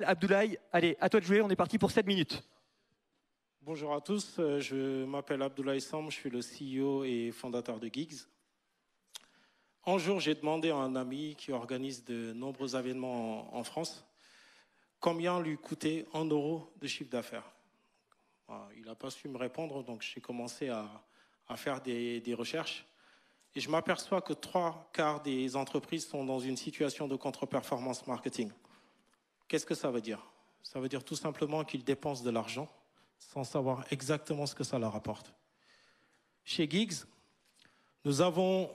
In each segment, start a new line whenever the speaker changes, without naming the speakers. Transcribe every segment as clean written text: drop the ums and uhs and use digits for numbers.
Abdoulaye, allez, à toi de jouer, on est parti pour 7 minutes.
Bonjour à tous, je m'appelle Abdoulaye Sam, je suis le CEO et fondateur de Gigs. Un jour, j'ai demandé à un ami qui organise de nombreux événements en France combien lui coûtait 1 euro de chiffre d'affaires. Il n'a pas su me répondre, donc j'ai commencé à faire des recherches. Et je m'aperçois que 3/4 des entreprises sont dans une situation de contre-performance marketing. Qu'est-ce que ça veut dire? Ça veut dire tout simplement qu'ils dépensent de l'argent sans savoir exactement ce que ça leur apporte. Chez Gigs, nous avons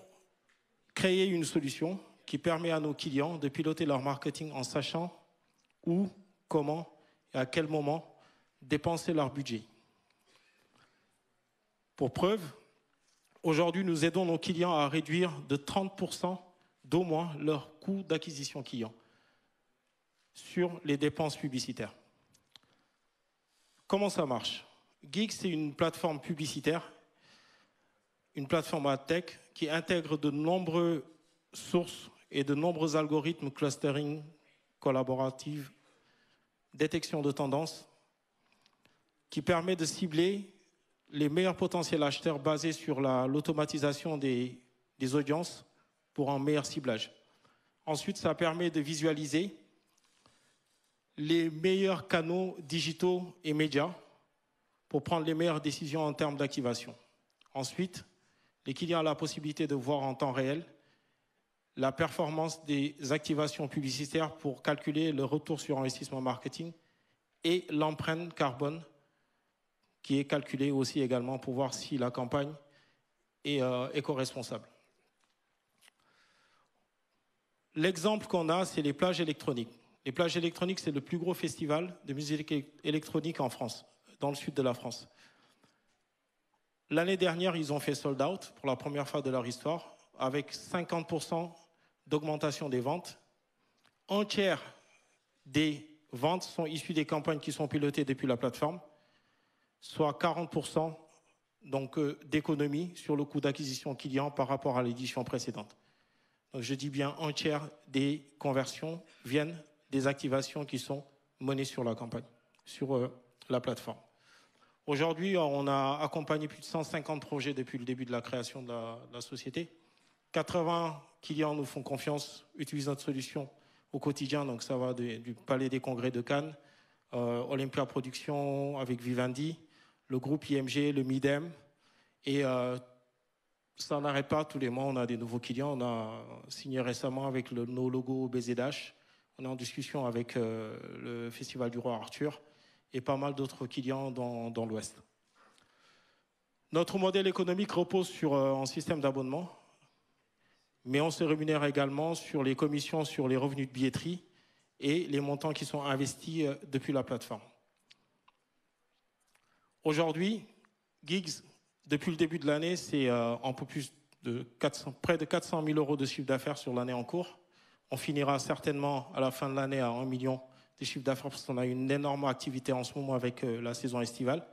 créé une solution qui permet à nos clients de piloter leur marketing en sachant où, comment et à quel moment dépenser leur budget. Pour preuve, aujourd'hui, nous aidons nos clients à réduire de 30% d'au moins leur coût d'acquisition client sur les dépenses publicitaires. Comment ça marche? Gigs, c'est une plateforme publicitaire, une plateforme ad tech qui intègre de nombreuses sources et de nombreux algorithmes clustering, collaborative, détection de tendances, qui permet de cibler les meilleurs potentiels acheteurs basés sur l'automatisation des audiences pour un meilleur ciblage. Ensuite, ça permet de visualiser les meilleurs canaux digitaux et médias pour prendre les meilleures décisions en termes d'activation. Ensuite, les clients ont la possibilité de voir en temps réel la performance des activations publicitaires pour calculer le retour sur investissement marketing et l'empreinte carbone qui est calculée aussi également pour voir si la campagne est éco-responsable. L'exemple qu'on a, c'est les plages électroniques. Les plages électroniques, c'est le plus gros festival de musique électronique en France, dans le sud de la France. L'année dernière, ils ont fait sold out pour la première fois de leur histoire, avec 50% d'augmentation des ventes. Un tiers des ventes sont issues des campagnes qui sont pilotées depuis la plateforme, soit 40% d'économie sur le coût d'acquisition client par rapport à l'édition précédente. Donc je dis bien un tiers des conversions viennent des activations qui sont menées sur la campagne, sur la plateforme. Aujourd'hui, on a accompagné plus de 150 projets depuis le début de la création de la société. 80 clients nous font confiance, utilisent notre solution au quotidien, donc ça va du Palais des Congrès de Cannes, Olympia Productions avec Vivendi, le groupe IMG, le Midem, et ça n'arrête pas, tous les mois on a des nouveaux clients. On a signé récemment avec nos logos BZH. On est en discussion avec le Festival du Roi Arthur et pas mal d'autres clients dans l'Ouest. Notre modèle économique repose sur un système d'abonnement, mais on se rémunère également sur les commissions, sur les revenus de billetterie et les montants qui sont investis depuis la plateforme. Aujourd'hui, Gigs, depuis le début de l'année, c'est un peu plus de près de 400 000 euros de chiffre d'affaires sur l'année en cours. On finira certainement à la fin de l'année à 1 million de chiffre d'affaires parce qu'on a une énorme activité en ce moment avec la saison estivale.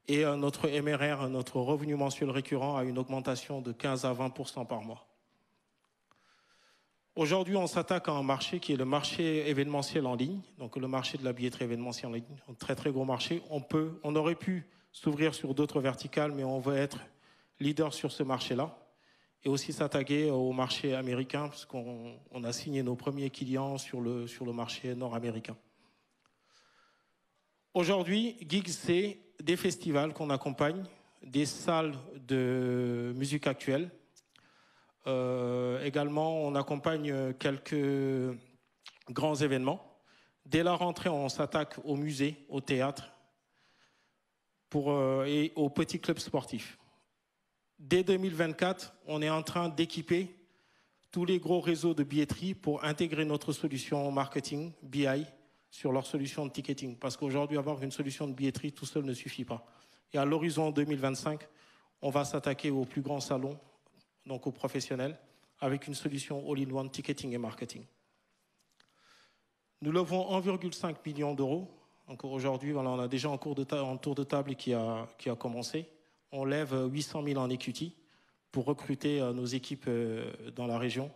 Et notre MRR, notre revenu mensuel récurrent, a une augmentation de 15 à 20% par mois. Aujourd'hui, on s'attaque à un marché qui est le marché événementiel en ligne, donc le marché de la billetterie événementielle en ligne, un très très gros marché. On aurait pu s'ouvrir sur d'autres verticales, mais on veut être leader sur ce marché-là. Et aussi s'attaquer au marché américain, parce qu'on a signé nos premiers clients sur le marché nord-américain. Aujourd'hui, Gigs, c'est des festivals qu'on accompagne, des salles de musique actuelle. Également, on accompagne quelques grands événements. Dès la rentrée, on s'attaque aux musées, au théâtre et aux petits clubs sportifs. Dès 2024, on est en train d'équiper tous les gros réseaux de billetterie pour intégrer notre solution marketing, BI, sur leur solution de ticketing. Parce qu'aujourd'hui, avoir une solution de billetterie tout seul ne suffit pas. Et à l'horizon 2025, on va s'attaquer aux plus grands salons, donc aux professionnels, avec une solution all-in-one ticketing et marketing. Nous levons 1,5 million d'euros. Donc aujourd'hui, voilà, on a déjà un tour de table qui a commencé. On lève 800 000 en equity pour recruter nos équipes dans la région.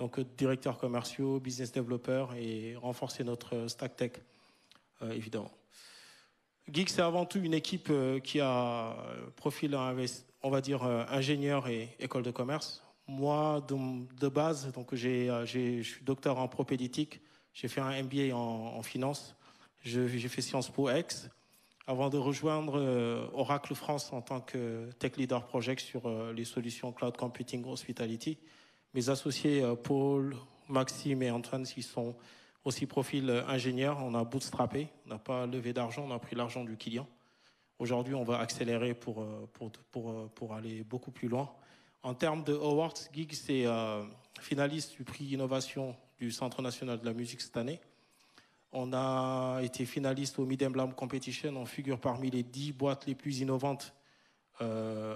Donc, directeurs commerciaux, business développeurs et renforcer notre stack tech, évidemment. Geek, c'est avant tout une équipe qui a profil, on va dire, ingénieur et école de commerce. Moi, de base, donc je suis docteur en propédétique. J'ai fait un MBA en finance. J'ai fait Sciences Po Aix avant de rejoindre Oracle France en tant que Tech Leader Project sur les solutions Cloud Computing Hospitality. Mes associés Paul, Maxime et Antoine, ils sont aussi profil ingénieur. On a bootstrappé, on n'a pas levé d'argent, on a pris l'argent du client. Aujourd'hui, on va accélérer pour aller beaucoup plus loin. En termes de awards, Geek, c'est finaliste du prix Innovation du Centre national de la musique cette année. On a été finaliste au Mid Emblem Competition. On figure parmi les 10 boîtes les plus innovantes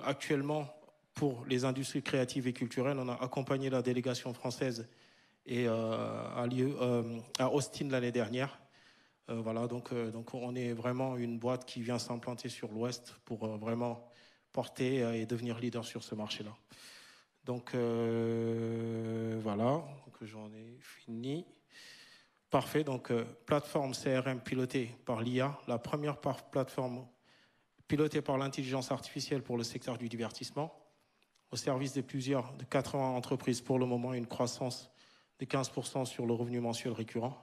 actuellement pour les industries créatives et culturelles. On a accompagné la délégation française et à Austin l'année dernière. Voilà, donc on est vraiment une boîte qui vient s'implanter sur l'Ouest pour vraiment porter et devenir leader sur ce marché-là. Donc voilà, donc j'en ai fini. Parfait, donc plateforme CRM pilotée par l'IA, la première plateforme pilotée par l'intelligence artificielle pour le secteur du divertissement, au service de 80 entreprises pour le moment, une croissance de 15% sur le revenu mensuel récurrent.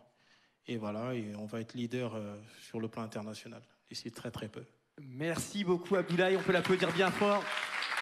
Et voilà, et on va être leader sur le plan international d'ici très très peu.
Merci beaucoup Abdoulaye, on peut l'applaudir bien fort.